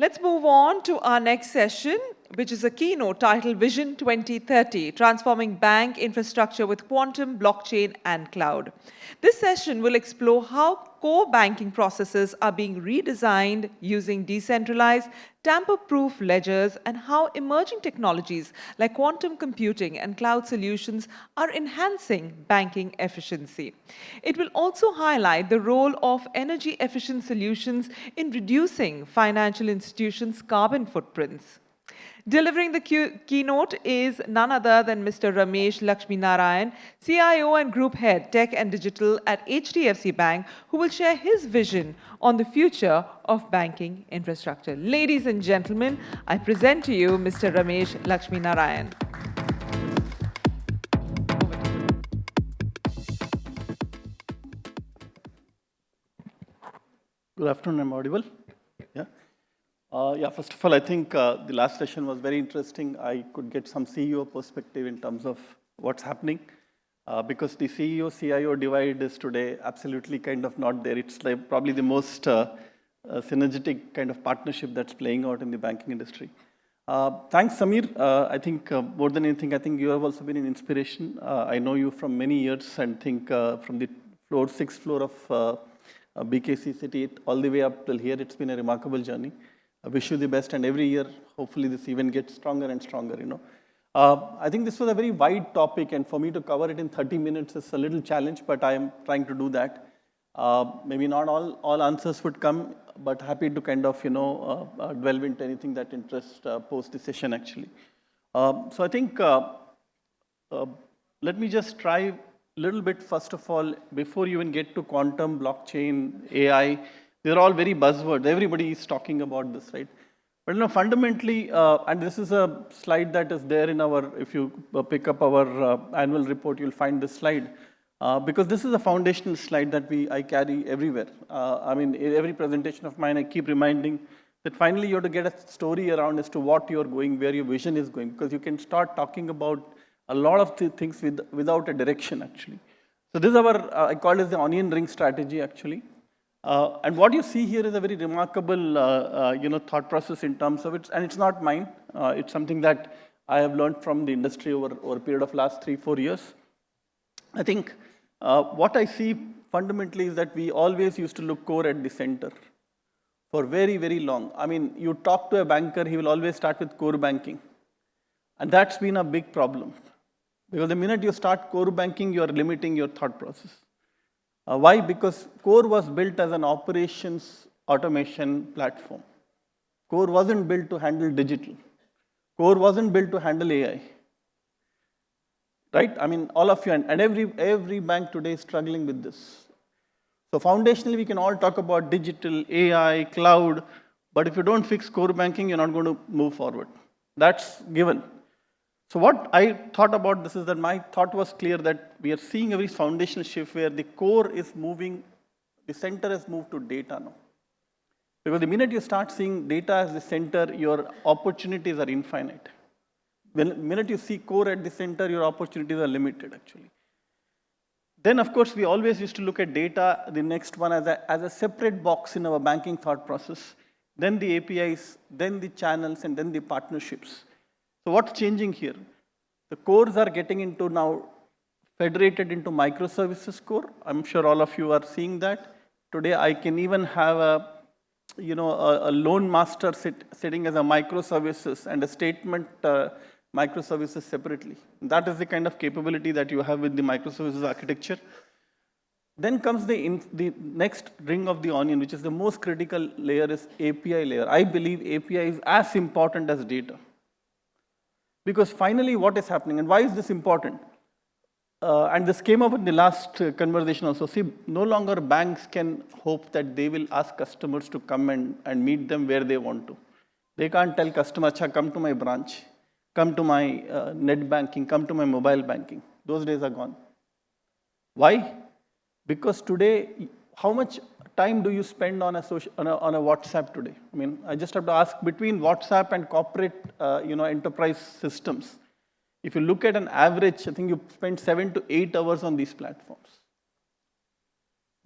Let's move on to our next session, which is a keynote titled Vision 2030, Transforming Bank Infrastructure with Quantum, Blockchain, and Cloud. This session will explore how core banking processes are being redesigned using decentralized, tamper-proof ledgers and how emerging technologies like quantum computing and cloud solutions are enhancing banking efficiency. It will also highlight the role of energy-efficient solutions in reducing financial institutions' carbon footprints. Delivering the keynote is none other than Mr. Ramesh Lakshminarayanan, CIO and Group Head, Tech and Digital at HDFC Bank, who will share his vision on the future of banking infrastructure. Ladies and gentlemen, I present to you Mr. Ramesh Lakshminarayanan. Good afternoon, I'm audible. Yeah, first of all, I think the last session was very interesting. I could get some CEO perspective in terms of what's happening because the CEO, CIO divide is today absolutely kind of not there. It's like probably the most synergetic kind of partnership that's playing out in the banking industry. Thanks, Samir. I think more than anything, I think you have also been an inspiration. I know you from many years and think from the sixth floor of BKC City all the way up till here, it's been a remarkable journey. I wish you the best, and every year, hopefully this event gets stronger and stronger, I think this was a very wide topic, and for me to cover it in 30 minutes is a little challenge, but I am trying to do that. Maybe not all answers would come, but happy to kind of, delve into anything that interests post the session, actually. So I think, let me just try a little bit, first of all, before you even get to quantum, blockchain, AI. They're all very buzzwords. Everybody is talking about this, right? But fundamentally, and this is a slide that is there in our, if you pick up our annual report, you'll find this slide. Because this is a foundational slide that I carry everywhere. I mean, every presentation of mine, I keep reminding that finally you have to get a story around as to what you're going, where your vision is going, because you can start talking about a lot of things without a direction, actually. So this is our, I call it the onion ring strategy, actually. And what you see here is a very remarkable, thought process in terms of it, and it's not mine. It's something that I have learned from the industry over a period of last 3-4 years. I think what I see fundamentally is that we always used to look core at the center for very, very long. I mean, you talk to a banker, he will always start with core banking. And that's been a big problem. Because the minute you start core banking, you are limiting your thought process. Why? Because core was built as an operations automation platform. Core wasn't built to handle digital. Core wasn't built to handle AI. Right? I mean, all of you, and every bank today is struggling with this. So foundationally, we can all talk about digital, AI, cloud, but if you don't fix core banking, you're not going to move forward. That's given. So what I thought about this is that my thought was clear that we are seeing a very foundational shift where the core is moving, the center has moved to data now. Because the minute you start seeing data as the center, your opportunities are infinite. The minute you see core at the center, your opportunities are limited, actually. Then, of course, we always used to look at data, the next one, as a separate box in our banking thought process. Then the APIs, then the channels, and then the partnerships. So what's changing here? The cores are getting into now federated into microservices core. I'm sure all of you are seeing that. Today, I can even have a loan master sitting as a microservices and a statement microservices separately. That is the kind of capability that you have with the microservices architecture. Then comes the next ring of the onion, which is the most critical layer, is API layer. I believe API is as important as data. Because finally, what is happening, and why is this important? And this came up in the last conversation also. See, no longer banks can hope that they will ask customers to come and meet them where they want to. They can't tell customer, come to my branch, come to my net banking, come to my mobile banking. Those days are gone. Why? Because today, how much time do you spend on a WhatsApp today? I mean, I just have to ask, between WhatsApp and corporate, enterprise systems, if you look at an average, I think you spend 7 to 8 hours on these platforms.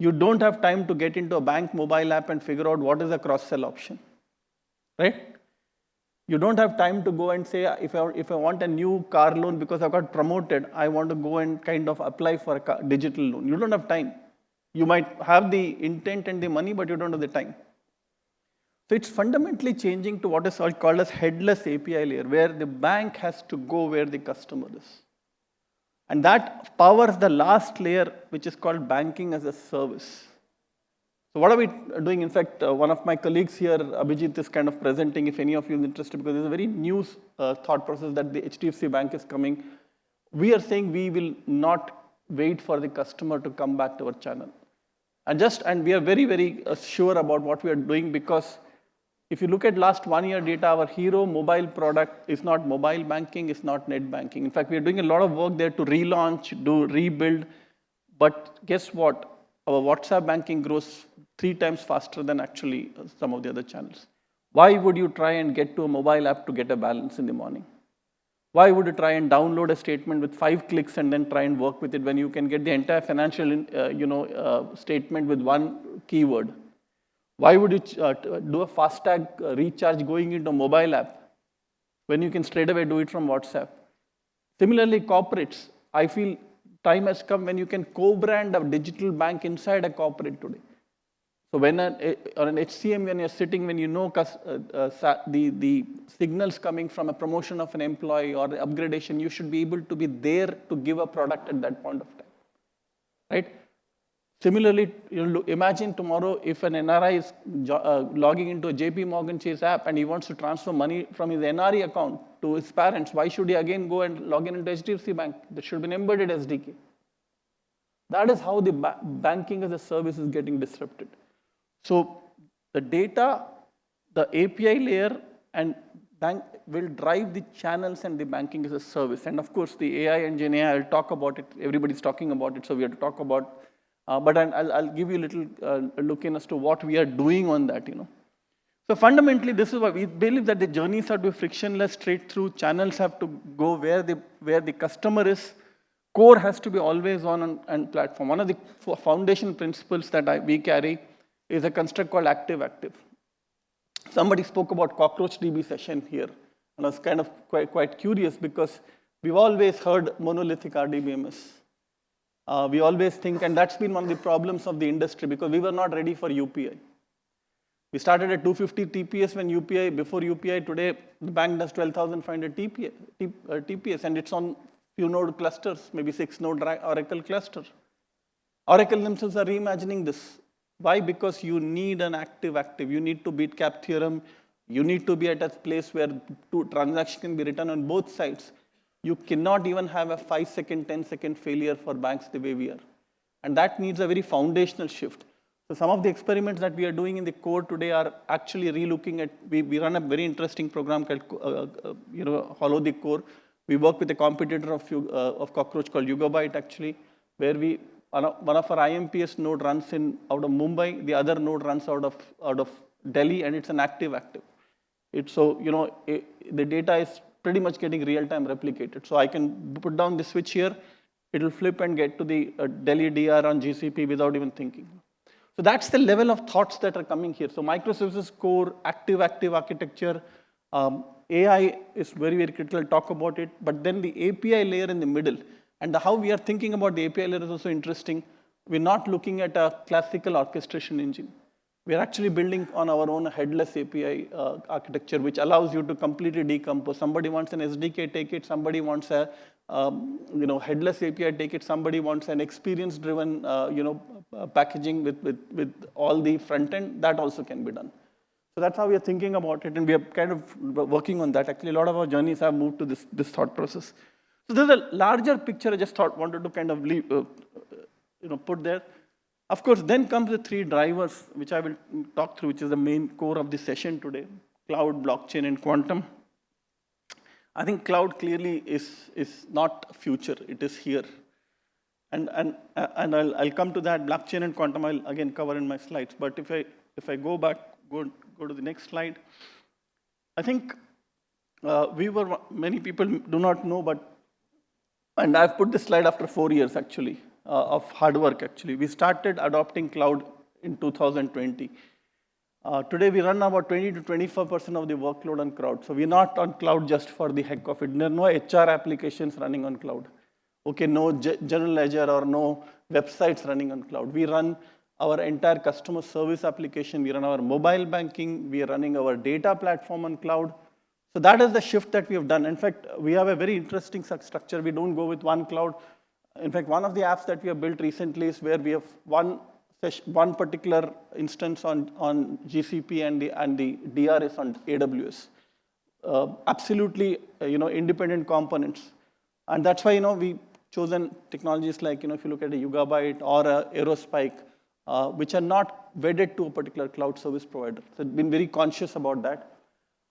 You don't have time to get into a bank mobile app and figure out what is a cross-sell option. right? You don't have time to go and say, if I want a new car loan because I got promoted, I want to go and kind of apply for a digital loan. You don't have time. You might have the intent and the money, but you don't have the time. So it's fundamentally changing to what is called as headless API layer, where the bank has to go where the customer is. And that powers the last layer, which is called banking as a service. So what are we doing? In fact, one of my colleagues here, Abhijit, is kind of presenting, if any of you is interested, because there's a very new thought process that the HDFC Bank is coming. We are saying we will not wait for the customer to come back to our channel. And we are very, very sure about what we are doing, because if you look at last 1 year data, our hero mobile product is not mobile banking, it's not net banking. In fact, we are doing a lot of work there to relaunch, rebuild. But guess what? Our WhatsApp banking grows 3 times faster than actually some of the other channels. Why would you try and get to a mobile app to get a balance in the morning? Why would you try and download a statement with 5 clicks and then try and work with it when you can get the entire financial statement with 1 keyword? Why would you do a FASTag recharge going into a mobile app when you can straight away do it from WhatsApp? Similarly, corporates, I feel time has come when you can co-brand a digital bank inside a corporate today. So when on an HCM, when you're sitting, when you know the signals coming from a promotion of an employee or the upgradation, you should be able to be there to give a product at that point of time, right? Similarly, imagine tomorrow if an NRI is logging into a JP Morgan Chase app and he wants to transfer money from his NRE account to his parents. Why should he again go and log in into HDFC Bank? There should be an embedded SDK. That is how the banking as a service is getting disrupted. So the data, the API layer, and bank will drive the channels and the banking as a service. And of course, the AI and GenAI, I'll talk about it. Everybody's talking about it, so we have to talk about. But I'll give you a little look in as to what we are doing on that. So fundamentally, this is why we believe that the journeys have to be frictionless, straight through. Channels have to go where the customer is. Core has to be always on and platform. One of the foundation principles that we carry is a construct called active-active. Somebody spoke about cockroach DB session here, and I was kind of quite curious because we've always heard monolithic RDBMS. We always think, and that's been one of the problems of the industry because we were not ready for UPI. We started at 250 TPS when UPI, before UPI, today the bank does 12,500 TPS, and it's on few node clusters, maybe 6 node Oracle cluster. Oracle themselves are reimagining this. Why? Because you need an active-active. You need to beat cap theorem. You need to be at a place where transactions can be written on both sides. You cannot even have a 5-second, 10-second failure for banks the way we are. And that needs a very foundational shift. So some of the experiments that we are doing in the core today are actually relooking at, we run a very interesting program called, Hollow the Core. We work with a competitor of Cockroach called Yugabyte actually, where one of our IMPS node runs out of Mumbai, the other node runs out of Delhi, and it's an active-active. The data is pretty much getting real-time replicated. So I can put down the switch here, it'll flip and get to the Delhi DR on GCP without even thinking. So that's the level of thoughts that are coming here. So microservices core, active-active architecture, AI is very, very critical, I'll talk about it, but then the API layer in the middle. And how we are thinking about the API layer is also interesting. We're not looking at a classical orchestration engine. We're actually building on our own headless API architecture, which allows you to completely decompose. Somebody wants an SDK, take it. Somebody wants a headless API, take it. Somebody wants an experience-driven packaging with all the front end. That also can be done. So that's how we are thinking about it, and we are kind of working on that. Actually, a lot of our journeys have moved to this thought process. So there's a larger picture I just wanted to kind of put there. Of course, then comes the 3 drivers, which I will talk through, which is the main core of this session today: cloud, blockchain, and quantum. I think cloud clearly is not future; it is here, and I'll come to that. Blockchain and quantum I'll again cover in my slides. But if I go back, go to the next slide. I think many people do not know, and I've put this slide after 4 years actually of hard work actually. We started adopting cloud in 2020. Today, we run about 20 to 25% of the workload on cloud. So we're not on cloud just for the heck of it. There are no HR applications running on cloud. Okay, no general ledger or no websites running on cloud. We run our entire customer service application. We run our mobile banking. We are running our data platform on cloud. So that is the shift that we have done. In fact, we have a very interesting structure. We don't go with one cloud. In fact, one of the apps that we have built recently is where we have one particular instance on GCP and the DRS on AWS. Absolutely, independent components. And that's why, we chosen technologies like, if you look at a Yugabyte or a Aerospike, which are not wedded to a particular cloud service provider. So we've been very conscious about that.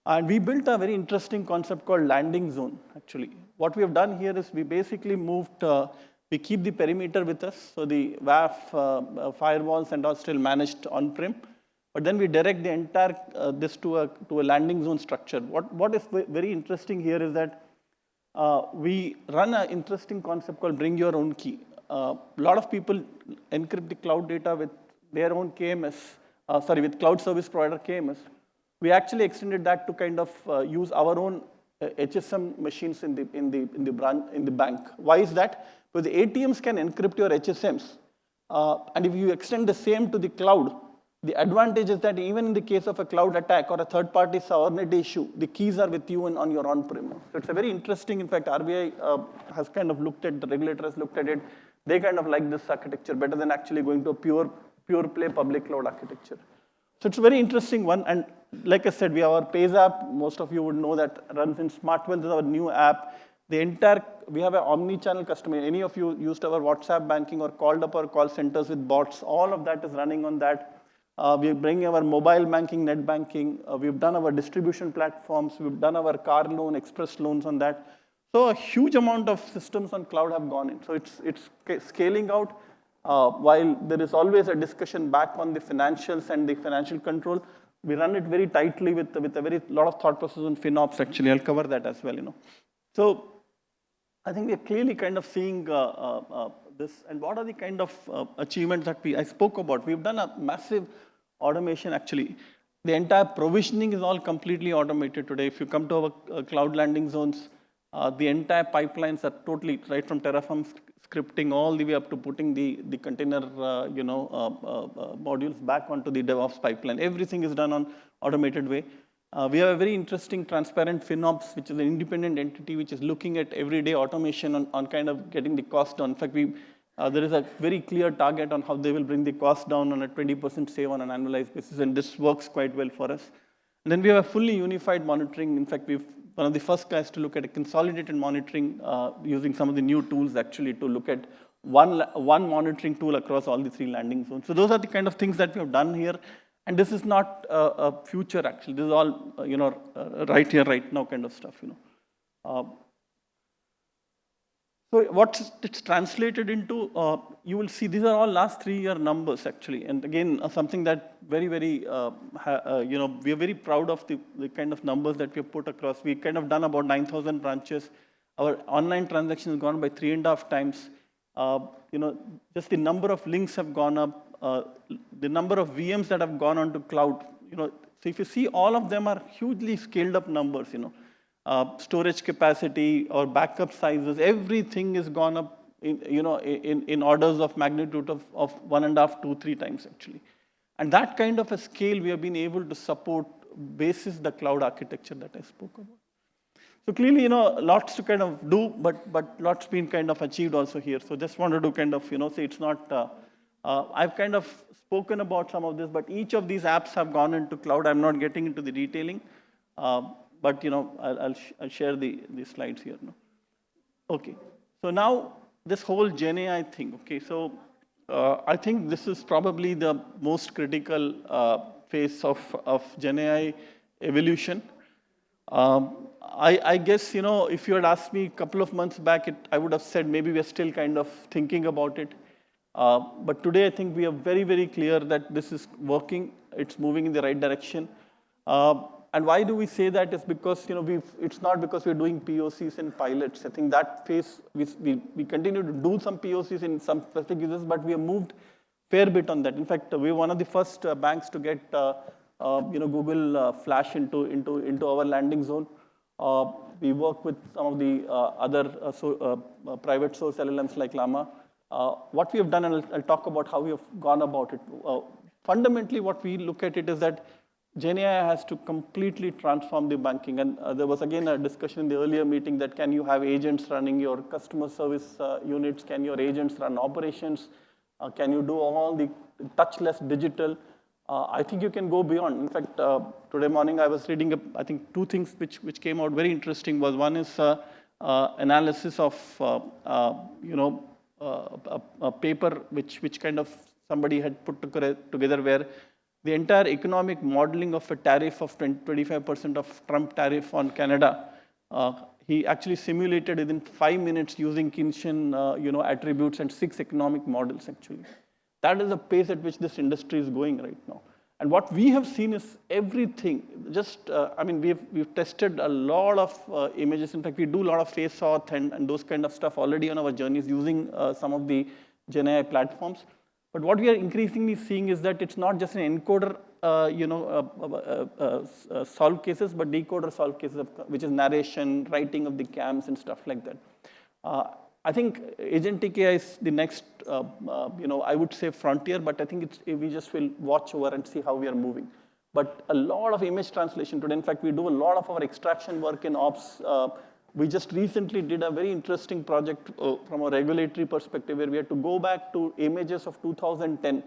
And we built a very interesting concept called landing zone, actually. What we have done here is we basically moved, we keep the perimeter with us. So the WAF, firewalls and all still managed on-prem. But then we direct the entire, this to a landing zone structure. What is very interesting here is that we run an interesting concept called bring your own key. A lot of people encrypt the cloud data with their own KMS, with cloud service provider KMS. We actually extended that to kind of use our own HSM machines in the bank. Why is that? Because the ATMs can encrypt your HSMs. And if you extend the same to the cloud, the advantage is that even in the case of a cloud attack or a third-party sovereignty issue, the keys are with you and on your on-prem. So it's a very interesting, in fact, RBI has kind of looked at, the regulator has looked at it. They kind of like this architecture better than actually going to a pure play public cloud architecture. So it's a very interesting one. And like I said, we have our Pays app. Most of you would know that runs in Smartwell. This is our new app. We have an omni-channel customer. Any of you used our WhatsApp banking or called up our call centers with bots, all of that is running on that. We bring our mobile banking, net banking. We've done our distribution platforms. We've done our car loan, express loans on that. So a huge amount of systems on cloud have gone in. So it's scaling out. While there is always a discussion back on the financials and the financial control, we run it very tightly with a very lot of thought process on FinOps, actually. I'll cover that as well, So I think we are clearly kind of seeing this. And what are the kind of achievements that I spoke about? We've done a massive automation, actually. The entire provisioning is all completely automated today. If you come to our cloud landing zones, the entire pipelines are totally, right from Terraform scripting all the way up to putting the container modules back onto the DevOps pipeline. Everything is done on automated way. We have a very interesting transparent FinOps, which is an independent entity which is looking at everyday automation on kind of getting the cost down. In fact, there is a very clear target on how they will bring the cost down on a 20% save on an annualized basis, and this works quite well for us. And then we have a fully unified monitoring. In fact, we've one of the first guys to look at a consolidated monitoring using some of the new tools actually to look at one monitoring tool across all the 3 landing zones. So those are the kind of things that we have done here. And this is not a future actually. This is all, right here, right now kind of stuff, So what it's translated into, you will see these are all last 3-year numbers actually. And again, something that very, very, we are very proud of the kind of numbers that we have put across. We kind of done about 9,000 branches. Our online transactions have gone by 3.5 times. Just the number of links have gone up. The number of VMs that have gone onto cloud, So if you see, all of them are hugely scaled up numbers, storage capacity or backup sizes, everything is gone up in orders of magnitude of 1.5, 2, 3 times actually. And that kind of a scale we have been able to support basis the cloud architecture that I spoke about. So clearly, lots to kind of do, but lots been kind of achieved also here. So just wanted to kind of, say it's not, I've kind of spoken about some of this, but each of these apps have gone into cloud. I'm not getting into the detailing. But I'll share the slides here. No? Okay, so now this whole GenAI thing. Okay, so I think this is probably the most critical phase of GenAI evolution. I guess if you had asked me a couple of months back, I would have said maybe we're still kind of thinking about it. But today I think we are very, very clear that this is working. It's moving in the right direction. And why do we say that? Is because it's not because we're doing POCs and pilots. I think that phase we continue to do some POCs in some specific uses, but we have moved fair bit on that. In fact, we're one of the first banks to get Google Flash into our landing zone. We work with some of the other private source LLMs like Llama. What we have done, and I'll talk about how we have gone about it. Fundamentally, what we look at it is that GenAI has to completely transform the banking. And there was again a discussion in the earlier meeting that can you have agents running your customer service units? Can your agents run operations? Can you do all the touchless digital? I think you can go beyond. In fact, today morning I was reading, I think, two things which came out very interesting. Was one is analysis of a paper which kind of somebody had put together where the entire economic modeling of a tariff of 25% of Trump tariff on Canada, he actually simulated within 5 minutes using Keynesian attributes and 6 economic models actually. That is the pace at which this industry is going right now. And what we have seen is everything. We've tested a lot of images. In fact, we do a lot of face auth and those kind of stuff already on our journeys using some of the GenAI platforms. But what we are increasingly seeing is that it's not just an encoder, solve cases, but decoder solve cases, which is narration, writing of the cams and stuff like that. I think agentic AI is the next, I would say frontier, but I think we just will watch over and see how we are moving. But a lot of image translation today. In fact, we do a lot of our extraction work in ops. We just recently did a very interesting project from a regulatory perspective where we had to go back to images of 2010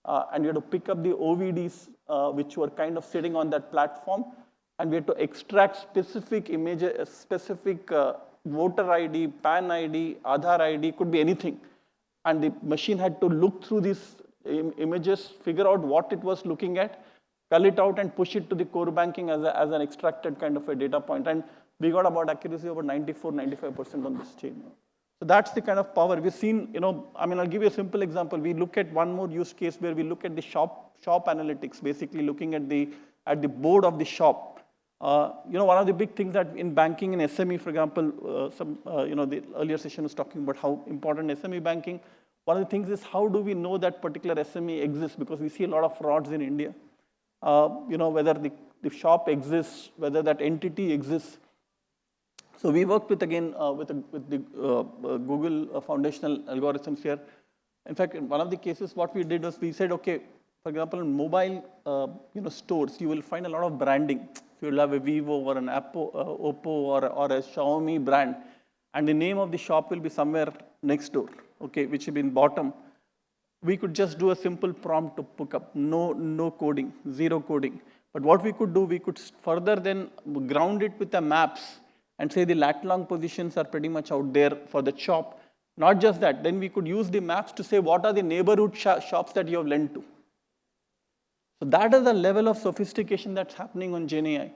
and we had to pick up the OVDs which were kind of sitting on that platform, and we had to extract specific images, specific voter ID, PAN ID, Aadhaar ID, could be anything. And the machine had to look through these images, figure out what it was looking at, cull it out and push it to the core banking as an extracted kind of a data point. And we got about accuracy over 94-95% on this chain. So that's the kind of power we've seen. I'll give you a simple example. We look at one more use case where we look at the shop analytics, basically looking at the board of the shop. One of the big things that in banking and SME, for example, the earlier session was talking about how important SME banking. One of the things is how do we know that particular SME exists? Because we see a lot of frauds in India. Whether the shop exists, whether that entity exists. So we worked with, again, with the Google foundational algorithms here. In fact, in one of the cases, what we did was we said, okay, for example, in mobile stores, you will find a lot of branding. So you'll have a Vivo or an Oppo or a Xiaomi brand, and the name of the shop will be somewhere next door, okay, which will be in bottom. We could just do a simple prompt to pick up, no coding, zero coding. But what we could do, we could further then ground it with the maps and say the lat-long positions are pretty much out there for the shop. Not just that, then we could use the maps to say what are the neighborhood shops that you have lent to. So that is the level of sophistication that's happening on GenAI.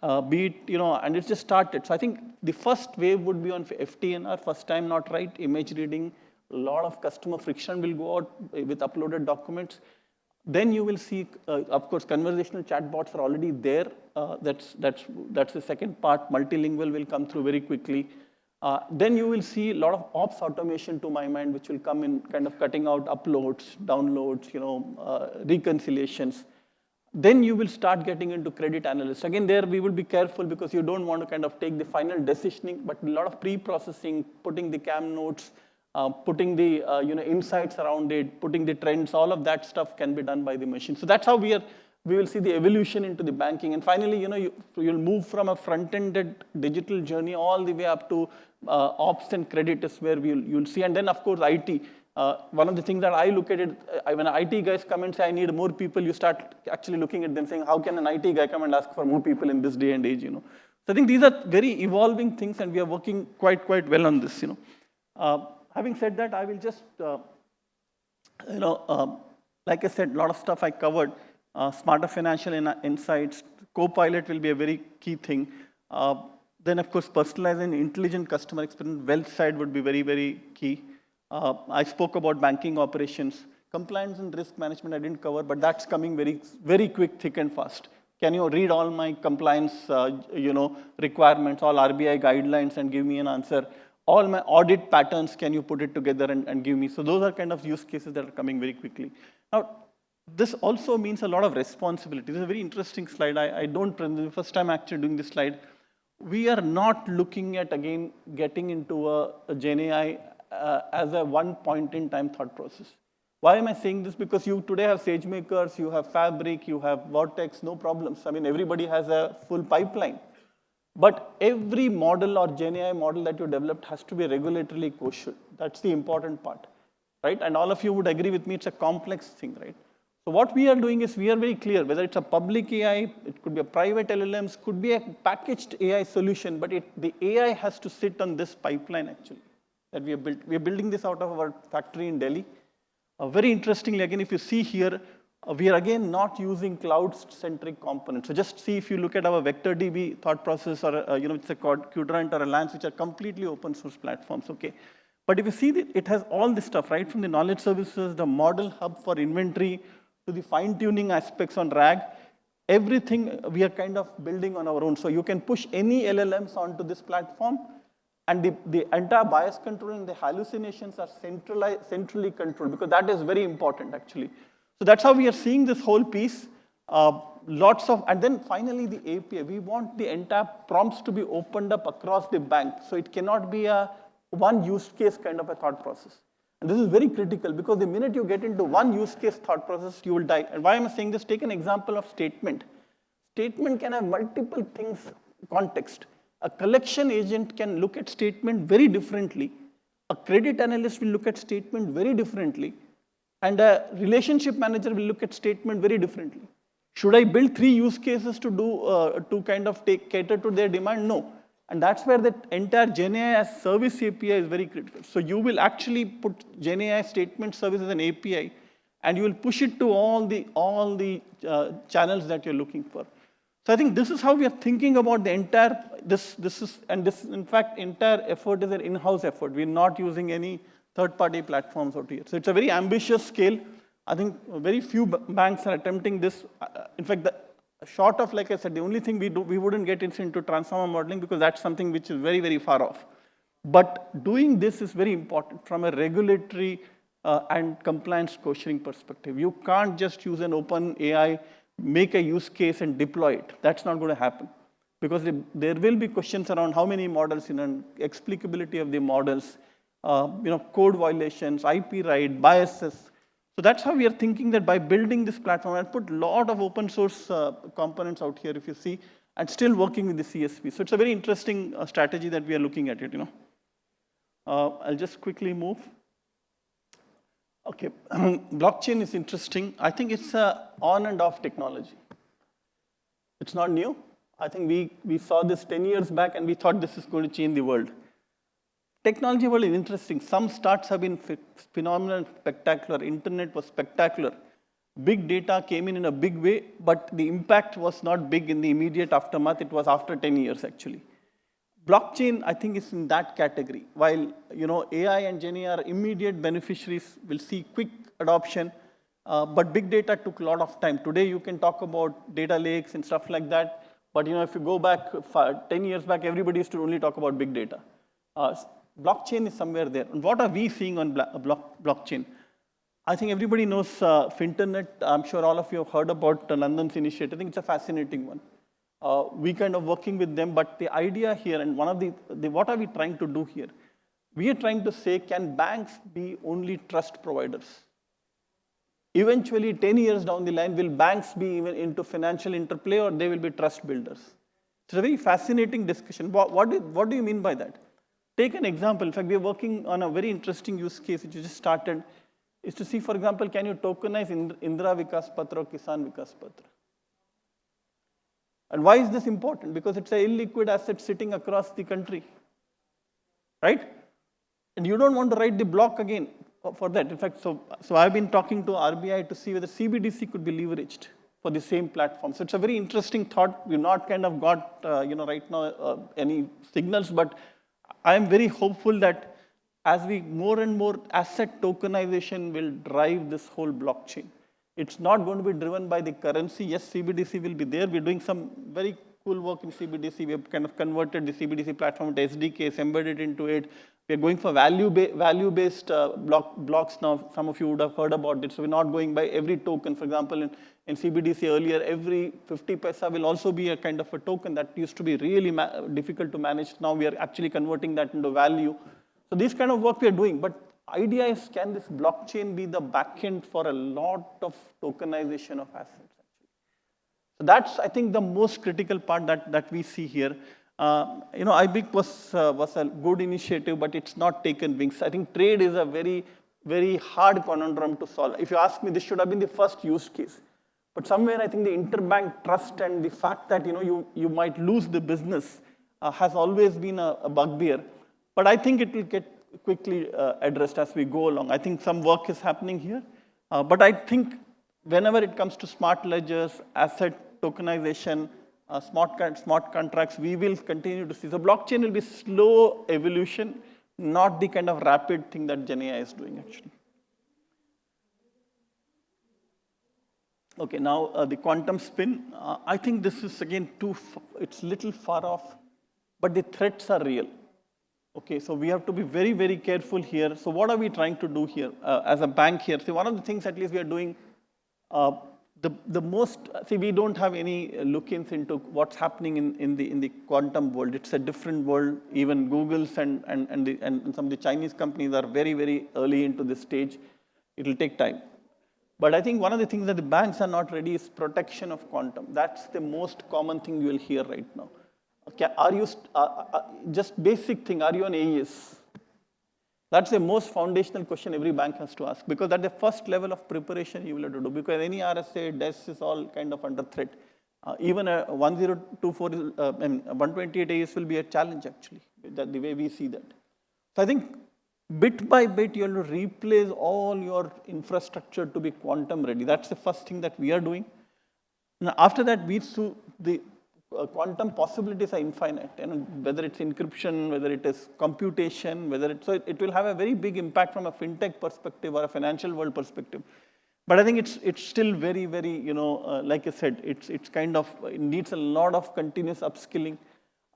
And it's just started. So I think the first wave would be on FTNR, first time not right, image reading. A lot of customer friction will go out with uploaded documents. Then you will see, of course, conversational chatbots are already there. That's the second part. Multilingual will come through very quickly. Then you will see a lot of ops automation, to my mind, which will come in kind of cutting out uploads, downloads, reconciliations. Then you will start getting into credit analysts. Again, there we will be careful because you don't want to kind of take the final decisioning, but a lot of pre-processing, putting the CAM notes, putting the insights around it, putting the trends, all of that stuff can be done by the machine. So that's how we will see the evolution into the banking. And finally, you'll move from a front-ended digital journey all the way up to ops and credit is where you'll see. And then, of course, IT. One of the things that I look at it, when IT guys come and say, I need more people, you start actually looking at them saying, how can an IT guy come and ask for more people in this day and age? So I think these are very evolving things, and we are working quite well on this. Having said that, I will just, like I said, a lot of stuff I covered. Smarter financial insights, Copilot will be a very key thing. Then, of course, personalized and intelligent customer experience, wealth side would be very key. I spoke about banking operations. Compliance and risk management I didn't cover, but that's coming very quick, thick and fast. Can you read all my compliance requirements, all RBI guidelines and give me an answer? All my audit patterns, can you put it together and give me? So those are kind of use cases that are coming very quickly. Now, This also means a lot of responsibility. This is a very interesting slide. I don't present, the first time actually doing this slide. We are not looking at, again, getting into a GenAI as a one point in time thought process. Why am I saying this? Because you today have SageMakers, you have Fabric, you have Vortex, no problems. I mean, everybody has a full pipeline. But every model or GenAI model that you developed has to be regulatorily kosher. That's the important part, right? And all of you would agree with me, it's a complex thing, right? So what we are doing is we are very clear, whether it's a public AI, it could be a private LLMs, could be a packaged AI solution, but the AI has to sit on this pipeline actually that we have built. We are building this out of our factory in Delhi. Very interestingly, again, if you see here, we are again not using cloud-centric components. So just see if you look at our VectorDB thought process or it's a Qdrant or a Lance, which are completely open source platforms, okay? But if you see that it has all this stuff, right? From the knowledge services, the model hub for inventory, to the fine-tuning aspects on RAG, everything we are kind of building on our own. So you can push any LLMs onto this platform, and the entire bias control and the hallucinations are centrally controlled, because that is very important actually. So that's how we are seeing this whole piece. And then finally the API. We want the entire prompts to be opened up across the bank. So it cannot be a one use case kind of a thought process. And this is very critical, because the minute you get into one use case thought process, you will die. And why am I saying this? Take an example of statement. Statement can have multiple things, context. A collection agent can look at statement very differently. A credit analyst will look at statement very differently. And a relationship manager will look at statement very differently. Should I build 3 use cases to do to kind of cater to their demand? No. And that's where the entire GenAI as service API is very critical. So you will actually put GenAI statement service as an API, and you will push it to all the channels that you're looking for. So I think this is how we are thinking about the entire, this in fact, entire effort is an in-house effort. We're not using any third-party platforms out here. So it's a very ambitious scale. I think very few banks are attempting this. In fact, short of, like I said, the only thing we wouldn't get into transformer modeling, because that's something which is very, very far off. But doing this is very important from a regulatory and compliance questioning perspective. You can't just use an open AI, make a use case and deploy it. That's not going to happen, because there will be questions around how many models, explicability of the models, code violations, IP right, biases. So that's how we are thinking that by building this platform, and put a lot of open source components out here, if you see, and still working with the CSP. So it's a very interesting strategy that we are looking at it, I'll just quickly move. Okay, blockchain is interesting. I think it's a on and off technology. It's not new. I think we saw this 10 years back, and we thought this is going to change the world. Technology world is interesting. Some starts have been phenomenal, spectacular. Internet was spectacular. Big data came in a big way, but the impact was not big in the immediate aftermath. It was after 10 years, actually. Blockchain, I think, is in that category. While AI and GenAI are immediate beneficiaries, will see quick adoption, but big data took a lot of time. Today, you can talk about data lakes and stuff like that, but if you go back 10 years back, everybody used to only talk about big data. Blockchain is somewhere there. And what are we seeing on blockchain? I think everybody knows Finternet. I'm sure all of you have heard about Nandan's initiative. I think it's a fascinating one. We kind of working with them, but the idea here, and one of what are we trying to do here? We are trying to say, can banks be only trust providers? Eventually, 10 years down the line, will banks be even into financial interplay, or they will be trust builders? It's a very fascinating discussion. What do you mean by that? Take an example. In fact, we are working on a very interesting use case which we just started, is to see, for example, can you tokenize Indra Vikas Patra or Kisan Vikas Patra? And why is this important? Because it's an illiquid asset sitting across the country, right? And you don't want to write the block again for that. In fact, so I've been talking to RBI to see whether CBDC could be leveraged for the same platform. So it's a very interesting thought. We've not kind of got, right now any signals, but I am very hopeful that as more and more asset tokenization will drive this whole blockchain. It's not going to be driven by the currency. Yes, CBDC will be there. We're doing some very cool work in CBDC. We have kind of converted the CBDC platform to SDKs, embedded into it. We are going for value-based blocks now. Some of you would have heard about it. So we're not going by every token. For example, in CBDC earlier, every 50 paisa will also be a kind of a token that used to be really difficult to manage. Now we are actually converting that into value. So this kind of work we are doing. But idea is, can this blockchain be the backend for a lot of tokenization of assets? So that's, I think, the most critical part that we see here. IBIC was a good initiative, but it's not taken wings. I think trade is a very, very hard conundrum to solve. If you ask me, this should have been the first use case. But somewhere, I think the interbank trust and the fact that you might lose the business has always been a bugbear. But I think it will get quickly addressed as we go along. I think some work is happening here. But I think whenever it comes to smart ledgers, asset tokenization, smart contracts, we will continue to see. So blockchain will be slow evolution, not the kind of rapid thing that GenAI is doing, actually. Okay, now the quantum spin. I think this is, again, it's little far off, but the threats are real. Okay, so we have to be very, very careful here. So what are we trying to do here as a bank here? So one of the things, at least, we are doing, we don't have any look-ins into what's happening in the quantum world. It's a different world. Even Google's and some of the Chinese companies are very, very early into this stage. It'll take time. But I think one of the things that the banks are not ready is protection of quantum. That's the most common thing you will hear right now. Okay, are you, just basic thing, are you an AES? That's the most foundational question every bank has to ask, because that's the first level of preparation you will have to do, because any RSA, DES is all kind of under threat. Even a 1024, 128 AES will be a challenge, actually, the way we see that. So I think bit by bit, you have to replace all your infrastructure to be quantum ready. That's the first thing that we are doing. Now, after that, the quantum possibilities are infinite. Whether it's encryption, whether it is computation, so it will have a very big impact from a fintech perspective or a financial world perspective. But I think it's still very, very, like I said, it needs a lot of continuous upskilling.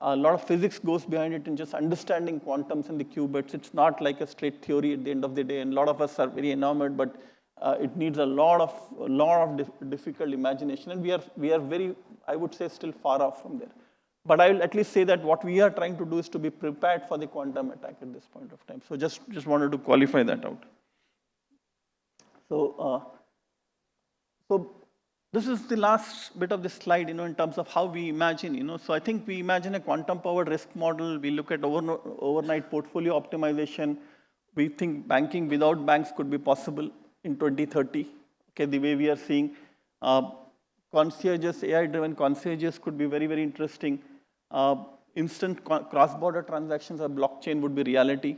A lot of physics goes behind it in just understanding quantums and the qubits. It's not like a straight theory at the end of the day, and a lot of us are very enamored, but it needs a lot of difficult imagination, and we are very, I would say, still far off from there. But I will at least say that what we are trying to do is to be prepared for the quantum attack at this point of time. So just wanted to qualify that out. So this is the last bit of this slide, in terms of how we imagine, So I think we imagine a quantum-powered risk model. We look at overnight portfolio optimization. We think banking without banks could be possible in 2030. Okay, the way we are seeing concierges, AI-driven concierges could be very, very interesting. Instant cross-border transactions or blockchain would be reality.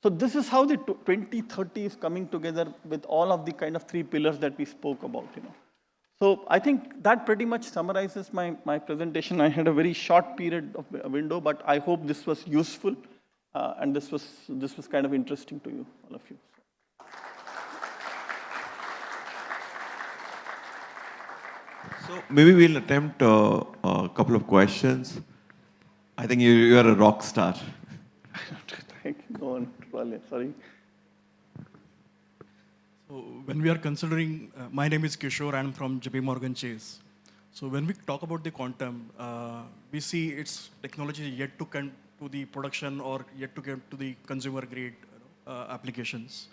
So this is how the 2030 is coming together with all of the kind of three pillars that we spoke about, So I think that pretty much summarizes my presentation. I had a very short period of window, but I hope this was useful, and this was kind of interesting to you, all of you. So maybe we'll attempt a couple of questions. I think you are a rock star. Thank you. Go on, sorry. So when we are considering, my name is Kishore, I'm from JP Morgan Chase. So when we talk about the quantum, we see its technology yet to come to the production or yet to get to the consumer grade applications.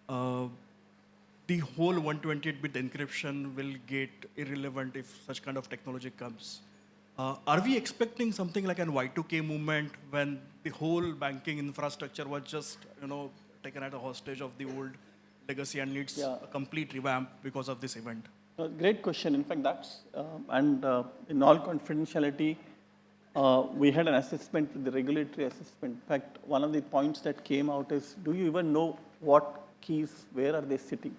The whole 128-bit encryption will get irrelevant if such kind of technology comes. Are we expecting something like an Y2K movement when the whole banking infrastructure was just, taken at a hostage of the old legacy and needs a complete revamp because of this event? Great question. In fact, that's, in all confidentiality, we had an assessment, the regulatory assessment. In fact, one of the points that came out is, do you even know what keys, where are they sitting?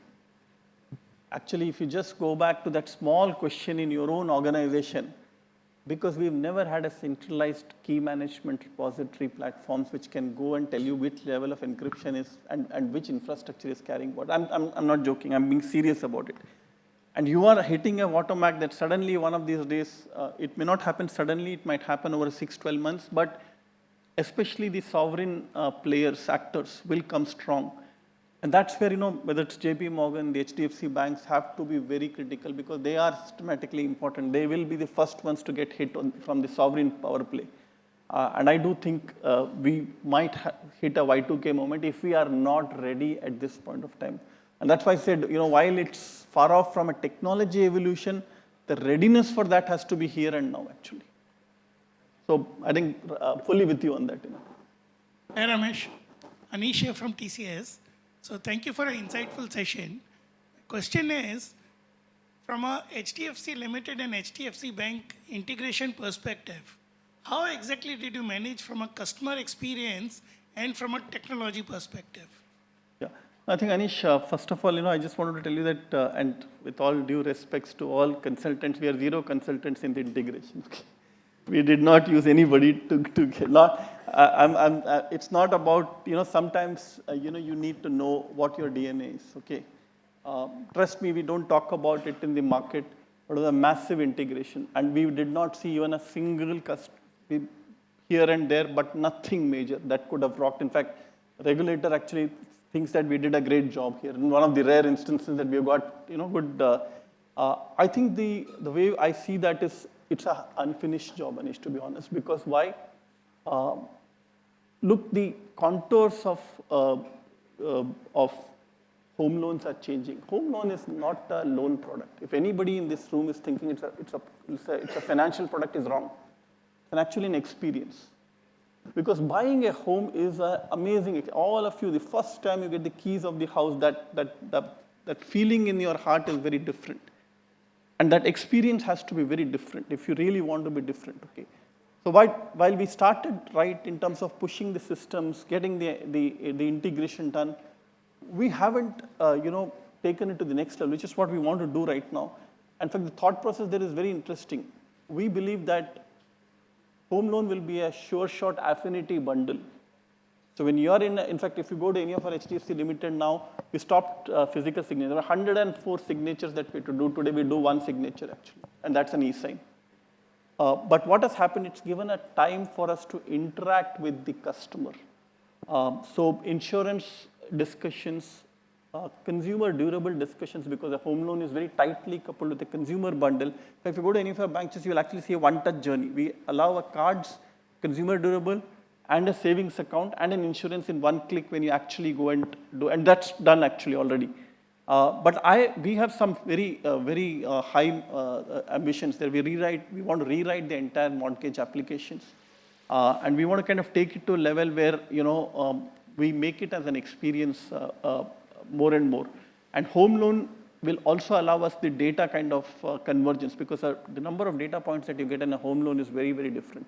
Actually, if you just go back to that small question in your own organization, because we've never had a centralized key management repository platforms which can go and tell you which level of encryption is and which infrastructure is carrying what. I'm not joking, I'm being serious about it. And you are hitting a watermark that suddenly one of these days, it may not happen suddenly, it might happen over 6-12 months, but especially the sovereign players, actors will come strong. And that's where, whether it's JP Morgan, the HDFC banks have to be very critical because they are systematically important. They will be the first ones to get hit from the sovereign power play. And I do think we might hit a Y2K moment if we are not ready at this point of time. And that's why I said, while it's far off from a technology evolution, the readiness for that has to be here and now, actually. So I think fully with you on that. Hi, Ramesh. Anish here from TCS. So thank you for an insightful session. Question is, from a HDFC Limited and HDFC Bank integration perspective, how exactly did you manage from a customer experience and from a technology perspective? Yeah, I think Anish, first of all, I just wanted to tell you that, and with all due respects to all consultants, we are zero consultants in the integration. We did not use anybody to it's not about, sometimes, you need to know what your DNA is, okay? Trust me, we don't talk about it in the market, but it was a massive integration. And we did not see even a single customer here and there, but nothing major that could have rocked. In fact, regulator actually thinks that we did a great job here. In one of the rare instances that we got, good. I think the way I see that is, it's an unfinished job, Anish, to be honest. Because why? Look, the contours of home loans are changing. Home loan is not a loan product. If anybody in this room is thinking it's a financial product, is wrong. It's actually an experience. Because buying a home is amazing. All of you, the first time you get the keys of the house, that feeling in your heart is very different. And that experience has to be very different if you really want to be different, okay? So while we started right in terms of pushing the systems, getting the integration done, we haven't, taken it to the next level, which is what we want to do right now. In fact, the thought process there is very interesting. We believe that home loan will be a sure shot affinity bundle. So when you are in fact, if you go to any of our HDFC Limited now, we stopped physical signature. There were 104 signatures that we had to do. Today we do one signature actually, and that's an e-sign. But what has happened, it's given a time for us to interact with the customer. So insurance discussions, consumer durable discussions, because a home loan is very tightly coupled with a consumer bundle. So if you go to any of our banks, you will actually see a one-touch journey. We allow a cards, consumer durable, and a savings account, and an insurance in one click when you actually go and do, and that's done actually already. But we have some very high ambitions there. We want to rewrite the entire mortgage applications. And we want to kind of take it to a level where, we make it as an experience more and more. And home loan will also allow us the data kind of convergence, because the number of data points that you get in a home loan is very, very different.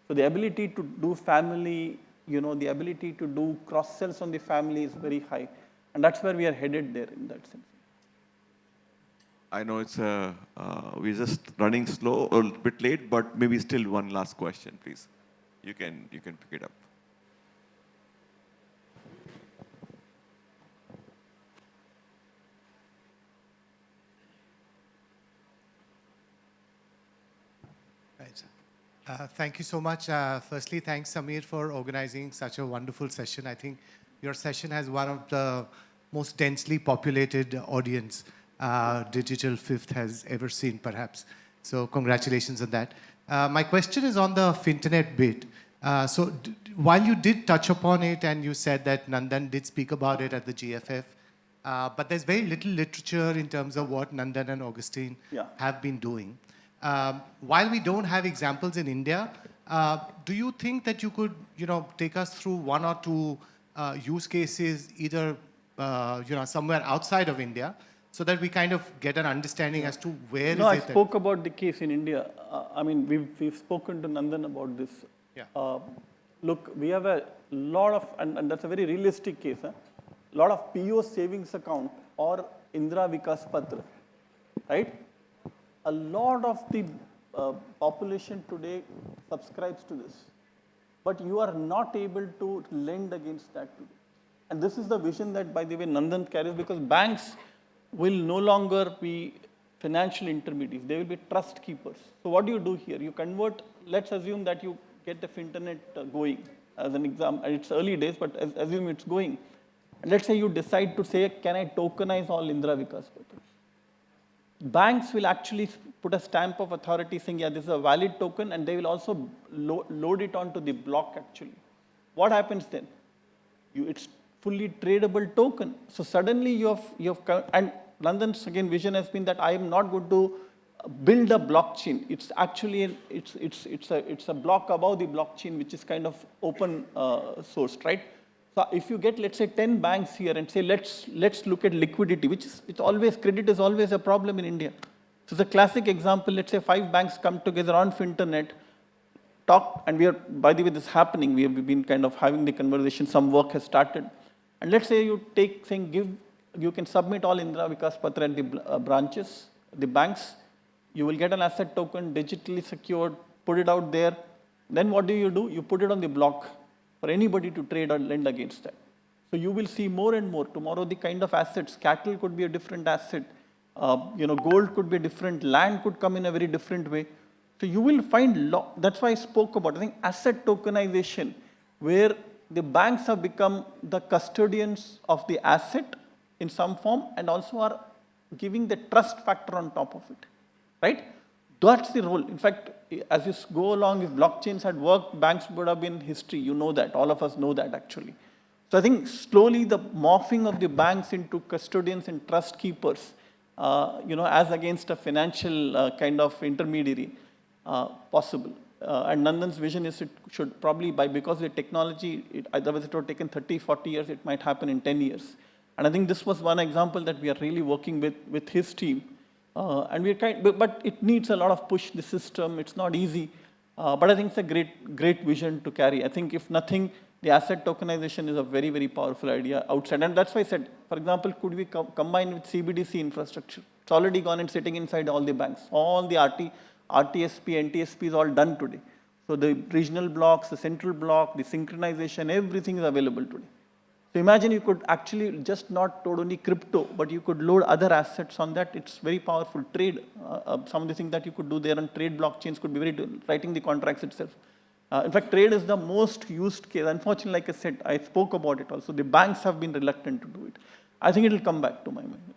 So the ability to do family, the ability to do cross-sells on the family is very high. And that's where we are headed there in that sense. I know it's we're just running slow or a bit late, but maybe still one last question, please. You can pick it up. Thank you so much. Firstly, thanks, Samir, for organizing such a wonderful session. I think your session has one of the most densely populated audience Digital Fifth has ever seen, perhaps. So congratulations on that. My question is on the Finternet bit. So while you did touch upon it and you said that Nandan did speak about it at the GFF, but there's very little literature in terms of what Nandan and Augustine have been doing. While we don't have examples in India, do you think that you could, take us through one or two use cases, either, somewhere outside of India, so that we kind of get an understanding as to where I spoke about the case in India. I mean, we've spoken to Nandan about this. Yeah. Look, we have a lot of, and that's a very realistic case, a lot of PO savings account or Indra Vikas Patra, right? A lot of the population today subscribes to this, but you are not able to lend against that today. And this is the vision that, by the way, Nandan carries, because banks will no longer be financial intermediaries. They will be trust keepers. So what do you do here? You convert, let's assume that you get the Finternet going. as an example, it's early days, but assume it's going. And let's say you decide to say, can I tokenize all Indra Vikas Patras? Banks will actually put a stamp of authority saying, yeah, this is a valid token, and they will also load it onto the block actually. What happens then? It's fully tradable token. So suddenly you have, and London's again vision has been that I am not going to build a blockchain. It's actually, it's a block above the blockchain, which is kind of open sourced, right? So if you get, let's say, 10 banks here and say, let's look at liquidity, which is, credit is always a problem in India. So it's a classic example. Let's say 5 banks come together on FinTernet, talk, and we are, by the way, this is happening. We have been kind of having the conversation. Some work has started. And let's say you take, saying, you can submit all Indra Vikas Patra at the branches, the banks. You will get an asset token, digitally secured, put it out there. Then what do? You put it on the block for anybody to trade or lend against that. So you will see more and more. Tomorrow, the kind of assets, cattle could be a different asset. Gold could be different. Land could come in a very different way. So you will find, that's why I spoke about, I think, asset tokenization, where the banks have become the custodians of the asset in some form and also are giving the trust factor on top of it, right? That's the role. In fact, as you go along, if blockchains had worked, banks would have been history. You know that. All of us know that, actually. So I think slowly the morphing of the banks into custodians and trust keepers, as against a financial kind of intermediary, possible. And Nandan's vision is it should probably, because of the technology, otherwise it would have taken 30, 40 years, it might happen in 10 years. And I think this was one example that we are really working with his team. And but it needs a lot of push, the system, it's not easy. But I think it's a great vision to carry. I think if nothing, the asset tokenization is a very, very powerful idea outside. And that's why I said, for example, could we combine with CBDC infrastructure? It's already gone and sitting inside all the banks. All the RTSP, NTSP is all done today. So the regional blocks, the central block, the synchronization, everything is available today. So imagine you could actually just not load only crypto, but you could load other assets on that. It's very powerful. Trade, some of the things that you could do there on trade blockchains could be writing the contracts itself. In fact, trade is the most used case. Unfortunately, like I said, I spoke about it also. The banks have been reluctant to do it. I think it will come back to my mind.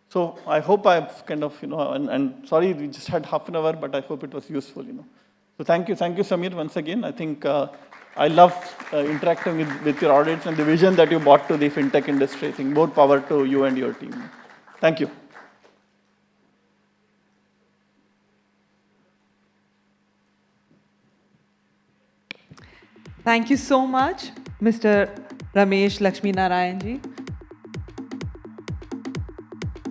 So I hope I've kind of, and sorry, we just had half an hour, but I hope it was useful, So thank you, Samir, once again. I think I love interacting with your audience and the vision that you brought to the fintech industry. I think more power to you and your team. Thank you. Thank you so much, Mr. Ramesh Lakshminarayan ji,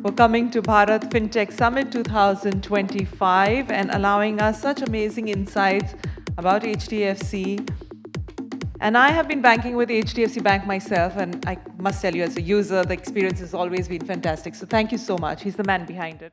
for coming to Bharat FinTech Summit 2025 and allowing us such amazing insights about HDFC. And I have been banking with HDFC Bank myself, and I must tell you, as a user, the experience has always been fantastic. So thank you so much. He's the man behind it.